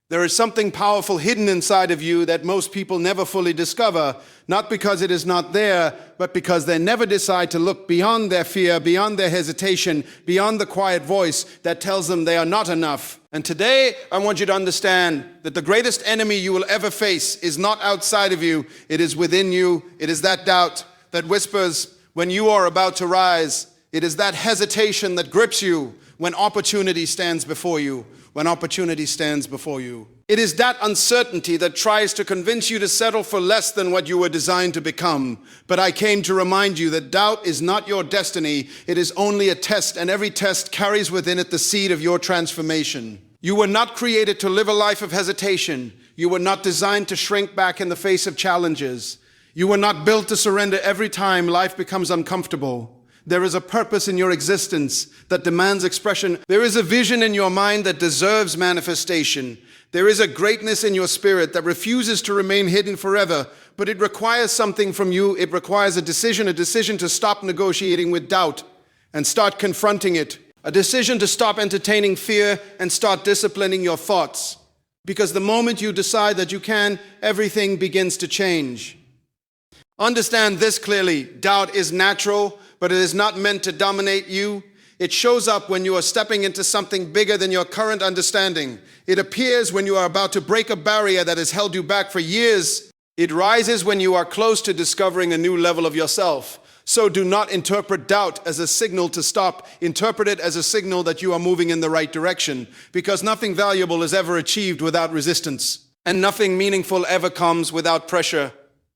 There is something powerful hidden inside of you that most people never fully discover, not because it is not there, but because they never decide to look beyond their fear, beyond their hesitation, beyond the quiet voice that tells them they are not enough. And today, I want you to understand that the greatest enemy you will ever face is not outside of you, it is within you. It is that doubt that whispers when you are about to rise. It is that hesitation that grips you when opportunity stands before you. When opportunity stands before you. It is that uncertainty that tries to convince you to settle for less than what you were designed to become. But I came to remind you that doubt is not your destiny. It is only a test, and every test carries within it the seed of your transformation. You were not created to live a life of hesitation. You were not designed to shrink back in the face of challenges. You were not built to surrender every time life becomes uncomfortable. There is a purpose in your existence that demands expression. There is a vision in your mind that deserves manifestation. There is a greatness in your spirit that refuses to remain hidden forever, but it requires something from you. It requires a decision to stop negotiating with doubt and start confronting it. A decision to stop entertaining fear and start disciplining your thoughts. Because the moment you decide that you can, everything begins to change. Understand this clearly. Doubt is natural, but it is not meant to dominate you. It shows up when you are stepping into something bigger than your current understanding. It appears when you are about to break a barrier that has held you back for years. It rises when you are close to discovering a new level of yourself. So do not interpret doubt as a signal to stop. Interpret it as a signal that you are moving in the right direction, because nothing valuable is ever achieved without resistance, and nothing meaningful ever comes without pressure.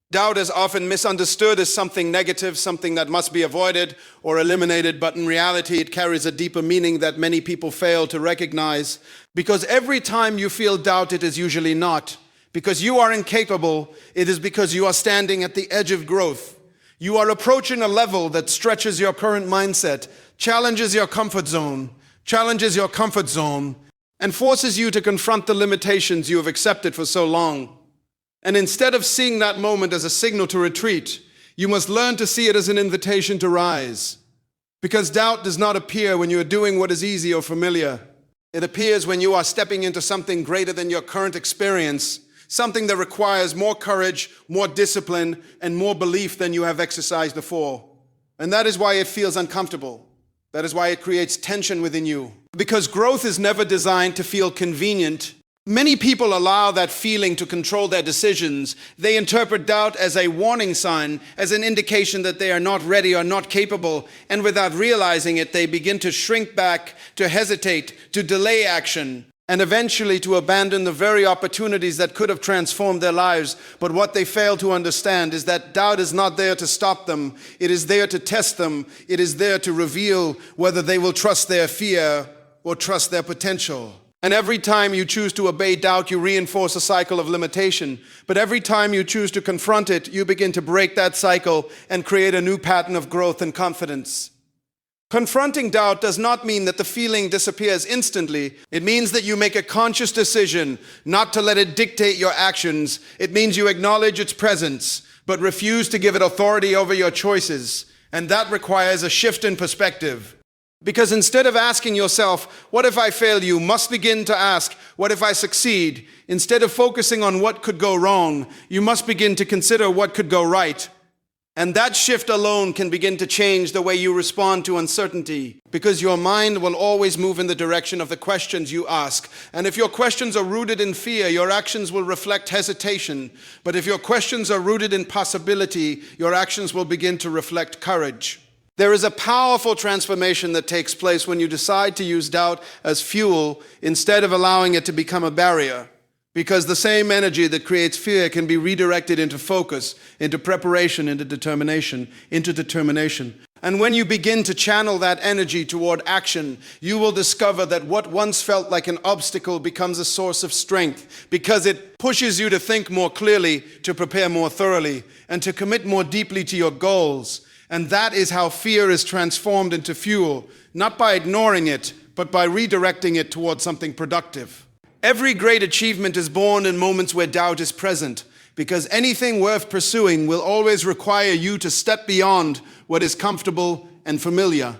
Doubt is often misunderstood as something negative, something that must be avoided or eliminated, but in reality it carries a deeper meaning that many people fail to recognize. Because every time you feel doubt, it is usually not because you are incapable, it is because you are standing at the edge of growth. You are approaching a level that stretches your current mindset, challenges your comfort zone, and forces you to confront the limitations you have accepted for so long. And instead of seeing that moment as a signal to retreat, you must learn to see it as an invitation to rise. Because doubt does not appear when you are doing what is easy or familiar. It appears when you are stepping into something greater than your current experience, something that requires more courage, more discipline, and more belief than you have exercised before. And that is why it feels uncomfortable. That is why it creates tension within you. Because growth is never designed to feel convenient. Many people allow that feeling to control their decisions. They interpret doubt as a warning sign, as an indication that they are not ready or not capable, and without realizing it, they begin to shrink back, to hesitate, to delay action, and eventually to abandon the very opportunities that could have transformed their lives. But what they fail to understand is that doubt is not there to stop them. It is there to test them. It is there to reveal whether they will trust their fear or trust their potential. And every time you choose to obey doubt, you reinforce a cycle of limitation. But every time you choose to confront it, you begin to break that cycle and create a new pattern of growth and confidence. Confronting doubt does not mean that the feeling disappears instantly. It means that you make a conscious decision not to let it dictate your actions. It means you acknowledge its presence, but refuse to give it authority over your choices. And that requires a shift in perspective. Because instead of asking yourself, what if I fail, you must begin to ask, what if I succeed? Instead of focusing on what could go wrong, you must begin to consider what could go right. And that shift alone can begin to change the way you respond to uncertainty, because your mind will always move in the direction of the questions you ask. And if your questions are rooted in fear, your actions will reflect hesitation. But if your questions are rooted in possibility, your actions will begin to reflect courage. There is a powerful transformation that takes place when you decide to use doubt as fuel instead of allowing it to become a barrier. Because the same energy that creates fear can be redirected into focus, into preparation, into determination. And when you begin to channel that energy toward action, you will discover that what once felt like an obstacle becomes a source of strength, because it pushes you to think more clearly, to prepare more thoroughly, and to commit more deeply to your goals. And that is how fear is transformed into fuel, not by ignoring it, but by redirecting it towards something productive. Every great achievement is born in moments where doubt is present, because anything worth pursuing will always require you to step beyond what is comfortable and familiar.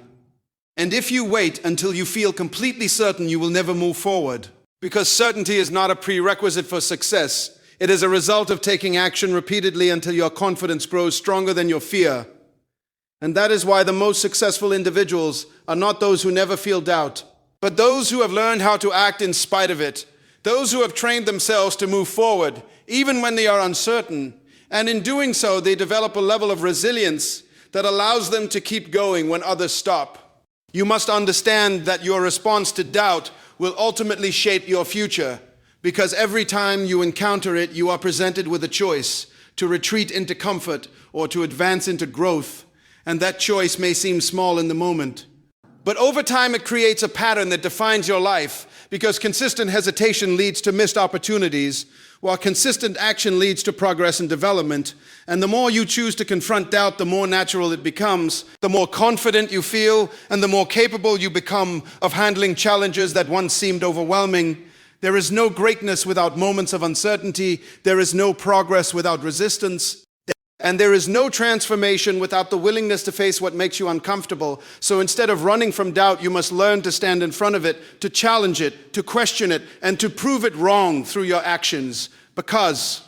And if you wait until you feel completely certain, you will never move forward. Because certainty is not a prerequisite for success. It is a result of taking action repeatedly until your confidence grows stronger than your fear. And that is why the most successful individuals are not those who never feel doubt, but those who have learned how to act in spite of it, those who have trained themselves to move forward, even when they are uncertain. And in doing so, they develop a level of resilience that allows them to keep going when others stop. You must understand that your response to doubt will ultimately shape your future, because every time you encounter it, you are presented with a choice to retreat into comfort or to advance into growth. And that choice may seem small in the moment. But over time, it creates a pattern that defines your life, because consistent hesitation leads to missed opportunities, while consistent action leads to progress and development. And the more you choose to confront doubt, the more natural it becomes, the more confident you feel, and the more capable you become of handling challenges that once seemed overwhelming. There is no greatness without moments of uncertainty. There is no progress without resistance. And there is no transformation without the willingness to face what makes you uncomfortable. So instead of running from doubt, you must learn to stand in front of it, to challenge it, to question it, and to prove it wrong through your actions. Because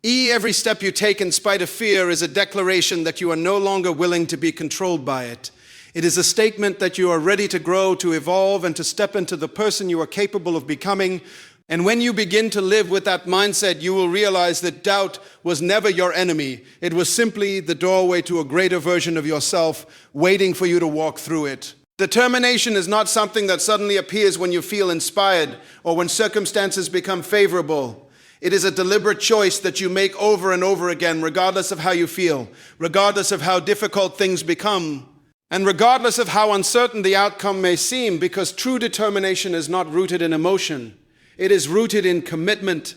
every step you take in spite of fear is a declaration that you are no longer willing to be controlled by it. It is a statement that you are ready to grow, to evolve, and to step into the person you are capable of becoming. And when you begin to live with that mindset, you will realize that doubt was never your enemy. It was simply the doorway to a greater version of yourself, waiting for you to walk through it. Determination is not something that suddenly appears when you feel inspired or when circumstances become favorable. It is a deliberate choice that you make over and over again, regardless of how you feel, regardless of how difficult things become, and regardless of how uncertain the outcome may seem, because true determination is not rooted in emotion. It is rooted in commitment,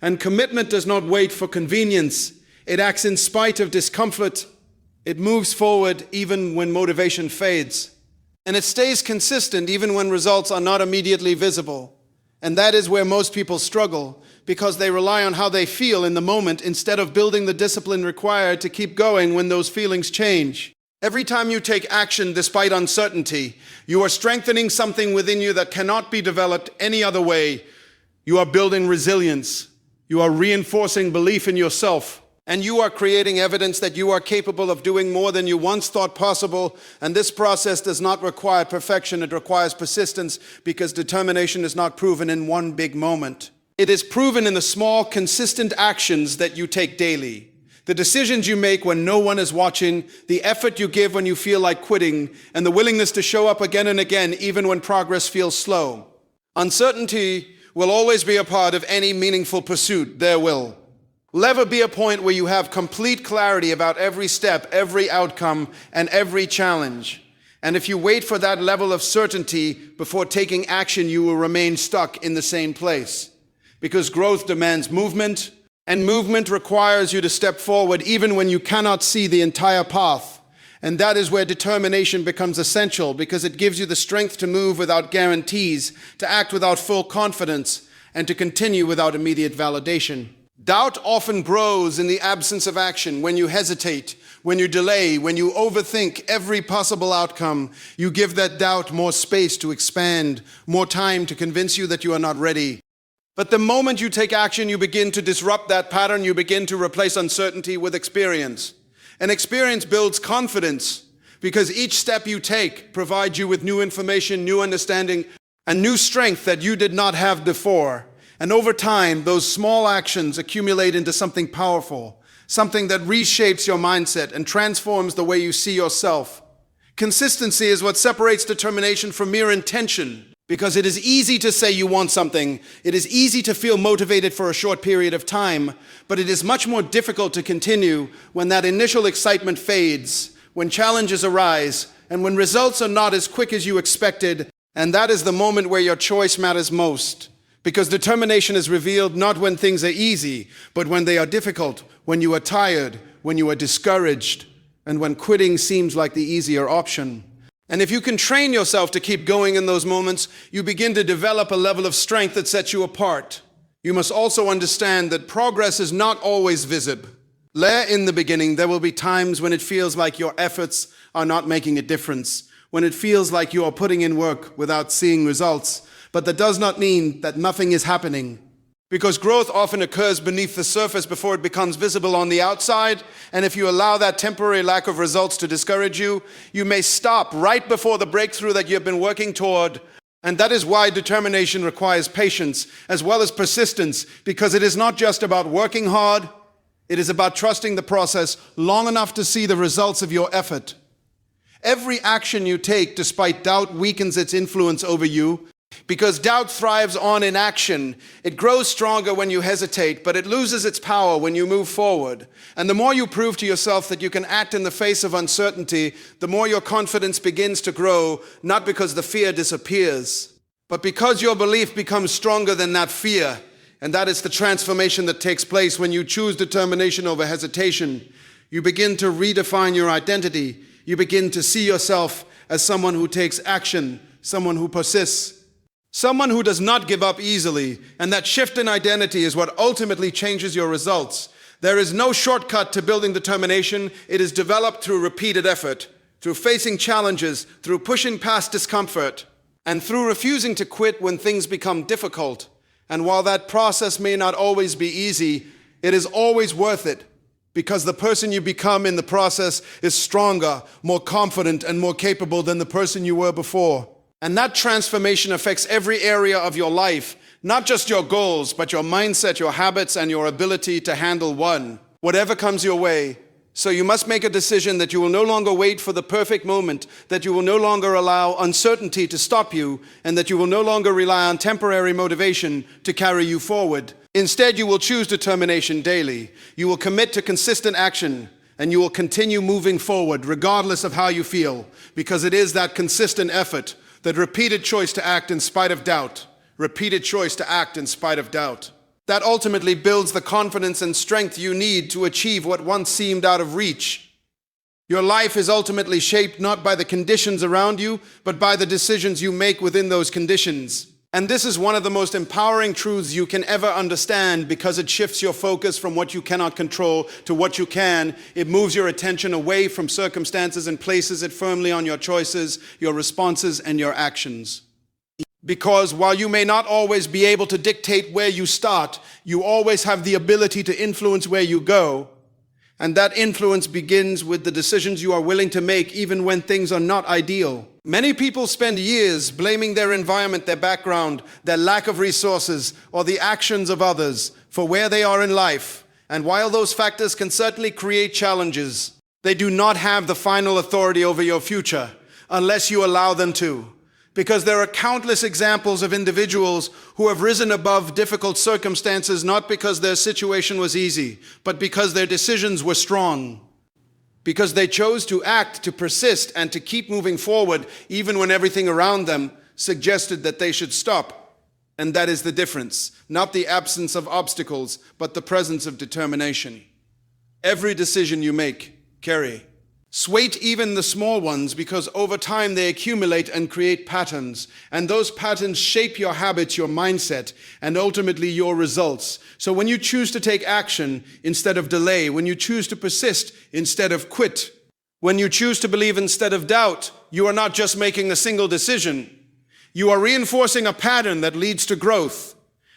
and commitment does not wait for convenience. It acts in spite of discomfort. It moves forward even when motivation fades. And it stays consistent even when results are not immediately visible. And that is where most people struggle, because they rely on how they feel in the moment instead of building the discipline required to keep going when those feelings change. Every time you take action despite uncertainty, you are strengthening something within you that cannot be developed any other way. You are building resilience. You are reinforcing belief in yourself. And you are creating evidence that you are capable of doing more than you once thought possible. And this process does not require perfection. It requires persistence, because determination is not proven in one big moment. It is proven in the small, consistent actions that you take daily. The decisions you make when no one is watching, the effort you give when you feel like quitting, and the willingness to show up again and again even when progress feels slow. Uncertainty will always be a part of any meaningful pursuit. There will ever be a point where you have complete clarity about every step, every outcome, and every challenge. And if you wait for that level of certainty before taking action, you will remain stuck in the same place. Because growth demands movement, and movement requires you to step forward even when you cannot see the entire path. And that is where determination becomes essential, because it gives you the strength to move without guarantees, to act without full confidence, and to continue without immediate validation. Doubt often grows in the absence of action. When you hesitate, when you delay, when you overthink every possible outcome, you give that doubt more space to expand, more time to convince you that you are not ready. But the moment you take action, you begin to disrupt that pattern. You begin to replace uncertainty with experience. And experience builds confidence, because each step you take provides you with new information, new understanding, and new strength that you did not have before. And over time, those small actions accumulate into something powerful, something that reshapes your mindset and transforms the way you see yourself. Consistency is what separates determination from mere intention, because it is easy to say you want something. It is easy to feel motivated for a short period of time, but it is much more difficult to continue when that initial excitement fades, when challenges arise, and when results are not as quick as you expected. And that is the moment where your choice matters most. Because determination is revealed not when things are easy, but when they are difficult, when you are tired, when you are discouraged, and when quitting seems like the easier option. And if you can train yourself to keep going in those moments, you begin to develop a level of strength that sets you apart. You must also understand that progress is not always visible. In the beginning, there will be times when it feels like your efforts are not making a difference, when it feels like you are putting in work without seeing results. but that does not mean that nothing is happening. Because growth often occurs beneath the surface before it becomes visible on the outside, and if you allow that temporary lack of results to discourage you, you may stop right before the breakthrough that you have been working toward. And that is why determination requires patience as well as persistence, because it is not just about working hard, it is about trusting the process long enough to see the results of your effort. Every action you take despite doubt weakens its influence over you, because doubt thrives on inaction. It grows stronger when you hesitate, but it loses its power when you move forward. And the more you prove to yourself that you can act in the face of uncertainty, the more your confidence begins to grow, not because the fear disappears, but because your belief becomes stronger than that fear. And that is the transformation that takes place when you choose determination over hesitation. You begin to redefine your identity. You begin to see yourself as someone who takes action, someone who persists, someone who does not give up easily. And that shift in identity is what ultimately changes your results. There is no shortcut to building determination. It is developed through repeated effort, through facing challenges, through pushing past discomfort, and through refusing to quit when things become difficult. And while that process may not always be easy, it is always worth it, because the person you become in the process is stronger, more confident, and more capable than the person you were before. And that transformation affects every area of your life, not just your goals, but your mindset, your habits, and your ability to handle whatever comes your way. So you must make a decision that you will no longer wait for the perfect moment, that you will no longer allow uncertainty to stop you, and that you will no longer rely on temporary motivation to carry you forward. Instead, you will choose determination daily. You will commit to consistent action, and you will continue moving forward regardless of how you feel, because it is that consistent effort, that repeated choice to act in spite of doubt, repeated choice to act in spite of doubt, that ultimately builds the confidence and strength you need to achieve what once seemed out of reach. Your life is ultimately shaped not by the conditions around you, but by the decisions you make within those conditions. And this is one of the most empowering truths you can ever understand, because it shifts your focus from what you cannot control to what you can. It moves your attention away from circumstances and places it firmly on your choices, your responses, and your actions. Because while you may not always be able to dictate where you start, you always have the ability to influence where you go. And that influence begins with the decisions you are willing to make, even when things are not ideal. Many people spend years blaming their environment, their background, their lack of resources, or the actions of others for where they are in life. And while those factors can certainly create challenges, they do not have the final authority over your future unless you allow them to. Because there are countless examples of individuals who have risen above difficult circumstances, not because their situation was easy, but because their decisions were strong. Because they chose to act, to persist, and to keep moving forward, even when everything around them suggested that they should stop. And that is the difference. Not the absence of obstacles, but the presence of determination. Every decision you make, carry. Sway even the small ones, because over time they accumulate and create patterns. And those patterns shape your habits, your mindset, and ultimately your results. So when you choose to take action instead of delay, when you choose to persist instead of quit, when you choose to believe instead of doubt, you are not just making a single decision. You are reinforcing a pattern that leads to growth.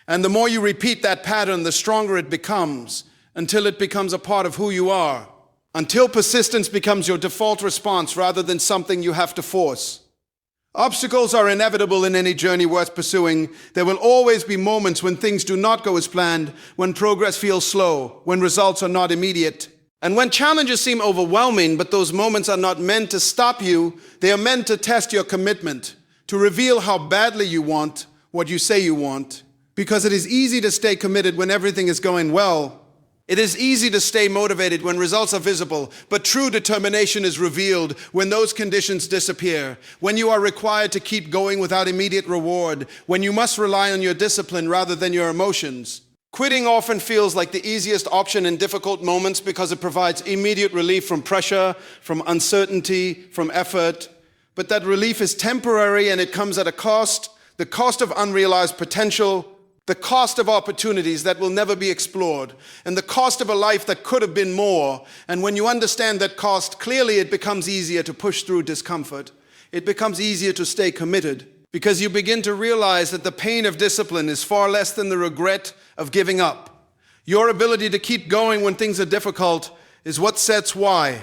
And the more you repeat that pattern, the stronger it becomes, until it becomes a part of who you are. Until persistence becomes your default response rather than something you have to force. Obstacles are inevitable in any journey worth pursuing. There will always be moments when things do not go as planned, when progress feels slow, when results are not immediate, and when challenges seem overwhelming. But those moments are not meant to stop you. They are meant to test your commitment, to reveal how badly you want what you say you want. Because it is easy to stay committed when everything is going well. It is easy to stay motivated when results are visible, but true determination is revealed when those conditions disappear, when you are required to keep going without immediate reward, when you must rely on your discipline rather than your emotions. Quitting often feels like the easiest option in difficult moments because it provides immediate relief from pressure, from uncertainty, from effort. But that relief is temporary, and it comes at a cost, the cost of unrealized potential, the cost of opportunities that will never be explored, and the cost of a life that could have been more. And when you understand that cost, clearly it becomes easier to push through discomfort. It becomes easier to stay committed. because you begin to realize that the pain of discipline is far less than the regret of giving up. Your ability to keep going when things are difficult is what sets why.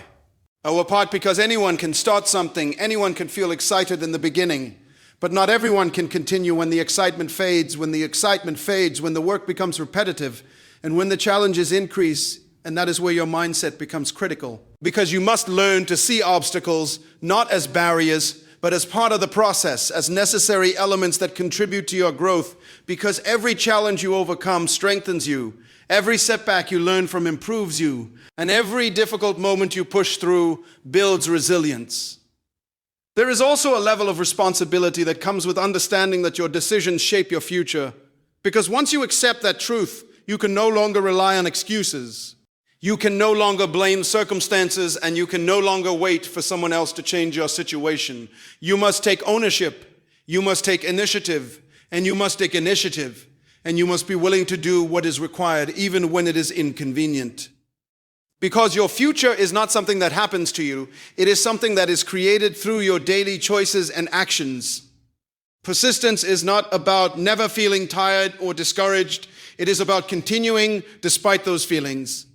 Apart because anyone can start something, anyone can feel excited in the beginning, but not everyone can continue when the excitement fades, when the work becomes repetitive, and when the challenges increase, and that is where your mindset becomes critical. Because you must learn to see obstacles not as barriers, but as part of the process, as necessary elements that contribute to your growth, because every challenge you overcome strengthens you, every setback you learn from improves you, and every difficult moment you push through builds resilience. There is also a level of responsibility that comes with understanding that your decisions shape your future, because once you accept that truth, you can no longer rely on excuses. You can no longer blame circumstances, and you can no longer wait for someone else to change your situation. You must take ownership, you must take initiative, and you must be willing to do what is required, even when it is inconvenient. Because your future is not something that happens to you, it is something that is created through your daily choices and actions. Persistence is not about never feeling tired or discouraged, it is about continuing despite those feelings.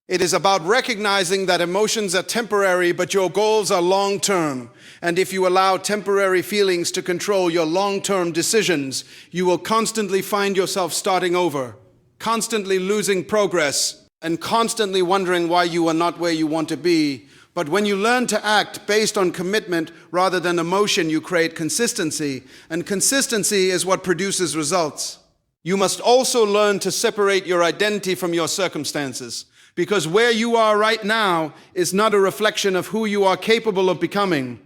It is about recognizing that emotions are temporary, but your goals are long-term. And if you allow temporary feelings to control your long-term decisions, you will constantly find yourself starting over, constantly losing progress, and constantly wondering why you are not where you want to be. But when you learn to act based on commitment rather than emotion, you create consistency, and consistency is what produces results. You must also learn to separate your identity from your circumstances. Because where you are right now is not a reflection of who you are capable of becoming.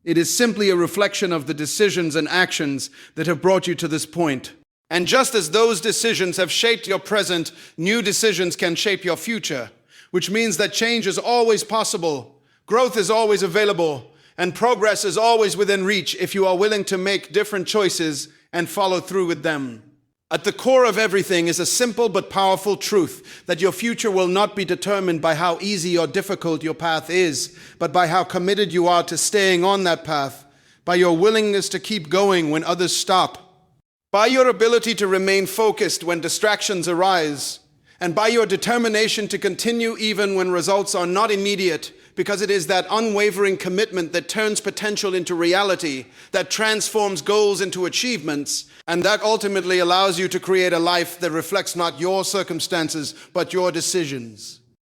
It is simply a reflection of the decisions and actions that have brought you to this point. And just as those decisions have shaped your present, new decisions can shape your future, which means that change is always possible, growth is always available, and progress is always within reach if you are willing to make different choices and follow through with them. At the core of everything is a simple but powerful truth that your future will not be determined by how easy or difficult your path is, but by how committed you are to staying on that path, by your willingness to keep going when others stop, by your ability to remain focused when distractions arise, and by your determination to continue even when results are not immediate, because it is that unwavering commitment that turns potential into reality, that transforms goals into achievements, and that ultimately allows you to create a life that reflects not your circumstances, but your decisions.